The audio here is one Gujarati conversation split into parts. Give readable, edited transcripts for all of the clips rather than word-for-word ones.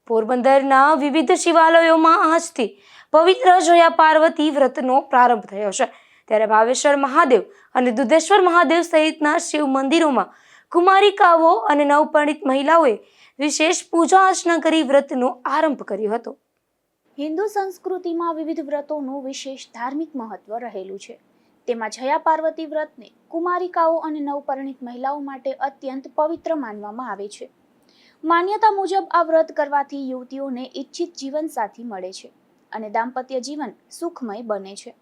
પોરબંદરના વિવિધ શિવાલયોમાં આજથી પવિત્ર જયા પાર્વતી વ્રતનો પ્રારંભ થયો છે, ત્યારે ભાવેશ્વર મહાદેવ અને દુધેશ્વર મહાદેવ સહિતના શિવ મંદિરોમાં કુમારિકાઓ અને નવપરિણીત મહિલાઓએ વિશેષ પૂજા અર્ચના કરી વ્રતનો આરંભ કર્યો હતો. હિન્દુ સંસ્કૃતિમાં વિવિધ વ્રતોનું વિશેષ ધાર્મિક મહત્વ રહેલું છે. તેમાં જયા પાર્વતી વ્રતને કુમારિકાઓ અને નવપરિણીત મહિલાઓ માટે અત્યંત પવિત્ર માનવામાં આવે છે. માન્યતા મુજબ આ વ્રત કરવાથી યુવતીઓને ઈચ્છિત જીવનસાથી મળે છે અને દાંપત્ય જીવન સુખમય બને છે.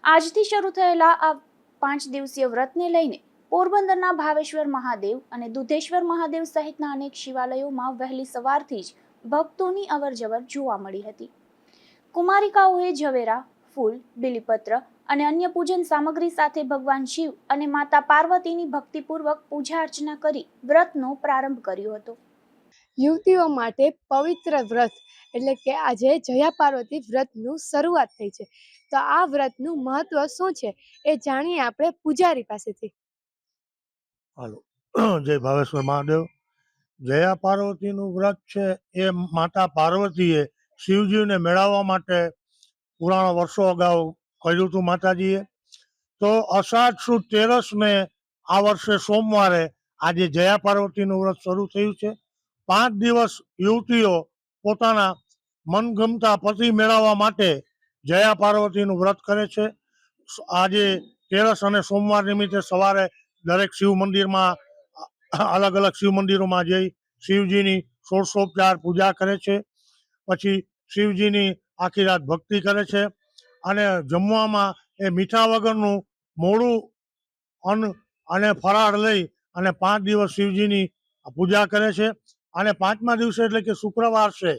આજથી શરૂ થયેલા આ 5 દિવસીય વ્રતને લઈને પોરબંદરના ભાવેશ્વર મહાદેવ અને દુધેશ્વર મહાદેવ સહિતના અનેક શિવાલયોમાં વહેલી સવારથી જ ભક્તોની અવરજવર જોવા મળી હતી. કુમારિકાઓએ ઝવેરા, ફૂલ, બીલીપત્ર અને અન્ય પૂજન સામગ્રી સાથે ભગવાન શિવ અને માતા પાર્વતીની ભક્તિપૂર્વક પૂજા અર્ચના કરી વ્રતનો પ્રારંભ કર્યો હતો. યુવતીઓ માટે પવિત્ર વ્રત એટલે કે આજે જયા પાર્વતી વ્રતનું શરૂઆત થઈ છે. તો આ વ્રતનું મહત્વ શું છે એ જાણીએ આપણે પૂજારી પાસેથી. હાલો, જય ભાવેશ્વર મહાદેવ. જયા પાર્વતીનું વ્રત છે એ માતા પાર્વતીએ શિવજીને મેળવવા માટે પુરાણા વર્ષો અગાઉ કર્યું હતું માતાજીએ. તો અષાઢ સુદ 13ને આ વર્ષે સોમવારે આજે જયા પાર્વતીનું વ્રત શરૂ થયું છે. 5 દિવસ યુવતીઓ પોતાના મનગમતા પતિ મેળવવા માટે જયા પાર્વતીનું વ્રત કરે છે. આજે 13 અને સોમવાર નિમિત્તે સવારે દરેક શિવ મંદિરમાં અલગ અલગ શિવ મંદિરોમાં જઈ શિવજીની ષોડશોપચાર પૂજા કરે છે. પછી શિવજીની આખી રાત ભક્તિ કરે છે અને જમવામાં એ મીઠા વગરનું મોડું અન્ન અને ફરાળ લઈ અને 5 દિવસ શિવજીની પૂજા કરે છે. અને 5મા દિવસે એટલે કે શુક્રવાર છે,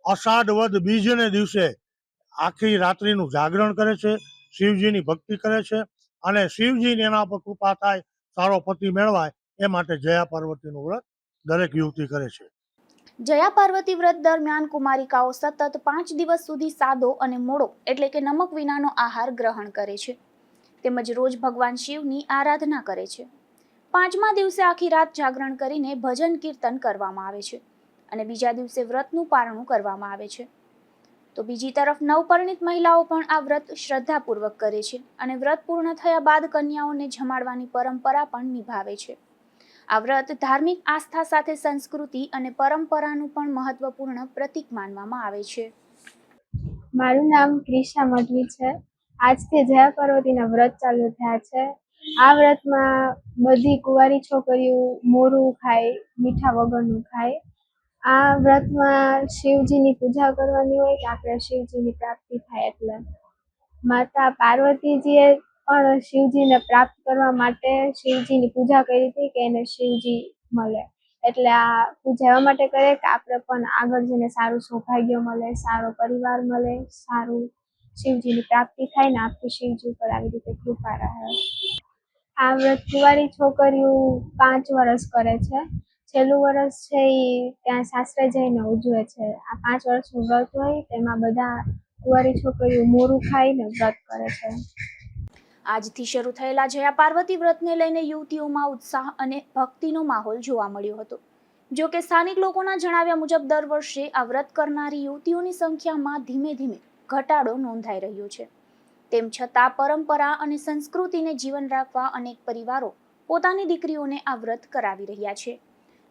અષાઢ વદ બીજને દિવસે આખી રાત્રિનું જાગરણ કરે છે, શિવજીની ભક્તિ કરે છે અને શિવજીની એના પર કૃપા થાય, સારો પતિ મેળવાય એ માટે જયા પાર્વતીનું વ્રત દરેક યુવતી કરે છે. જયા પાર્વતી વ્રત દરમિયાન કુમારિકાઓ સતત 5 દિવસ સુધી સાદો અને મોળો એટલે કે નમક વિનાનો આહાર ગ્રહણ કરે છે તેમજ રોજ ભગવાન શિવની આરાધના કરે છે. 5મા દિવસે આખી રાત જાગરણ કરીને ભજન કીર્તન કરવામાં આવે છે અને બીજા દિવસે વ્રતનું પારણું કરવામાં આવે છે. તો બીજી તરફ નવપરિણીત મહિલાઓ પણ આ વ્રત શ્રદ્ધાપૂર્વક કરે છે અને વ્રત પૂર્ણ થયા બાદ કન્યાઓને જમાડવાની પરંપરા પણ નિભાવે છે. આ વ્રત ધાર્મિક આસ્થા સાથે સંસ્કૃતિ અને પરંપરાનું પણ મહત્વપૂર્ણ પ્રતીક માનવામાં આવે છે. મારું નામ ક્રિશા મઢવી છે. આજથી જયા પાર્વતીના વ્રત ચાલુ થયા છે. આ વ્રતમાં બધી કુંવારી છોકરીઓ મોરું ખાય, મીઠા વગરનું ખાય. આ વ્રતમાં શિવજીની પૂજા કરવાની હોય કે આપણે શિવજીની પ્રાપ્તિ થાય એટલે માતા પાર્વતીજીએ પણ શિવજીને પ્રાપ્ત કરવા માટે શિવજીની પૂજા કરી હતી કે એને શિવજી મળે. એટલે આ પૂજા એવા માટે કરે કે આપણે પણ આગળ જઈને સારું સૌભાગ્ય મળે, સારો પરિવાર મળે, સારું શિવજીની પ્રાપ્તિ થાય ને આપણી શિવજી પર આવી રીતે કૃપા રહે. આ વ્રત કુંવારી છોકરીઓ 5 વર્ષ કરે છે. છેલ્લું વર્ષ છે એ ત્યાં સાસરે જઈને ઉજવે છે. આ 5 વર્ષનું વ્રત હોય તેમાં બધા કુંવારી છોકરીઓ મોરું ખાઈને વ્રત કરે છે. આજથી શરૂ થયેલા જયા પાર્વતી વ્રતને લઈને યુવતીઓમાં ઉત્સાહ અને ભક્તિનો માહોલ જોવા મળ્યો હતો. જો કે સ્થાનિક લોકોના જણાવ્યા મુજબ દર વર્ષે આ વ્રત કરનારી યુવતીઓની સંખ્યામાં ધીમે ધીમે ઘટાડો નોંધાઈ રહ્યો છે. તેમ છતાં પરંપરા અને સંસ્કૃતિને જીવન રાખવા અનેક પરિવારો પોતાની દીકરીઓને આ વ્રત કરાવી રહ્યા છે.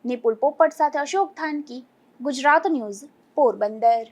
નિપુલ પોપટ સાથે અશોક થાનકી, ગુજરાત ન્યૂઝ, પોરબંદર.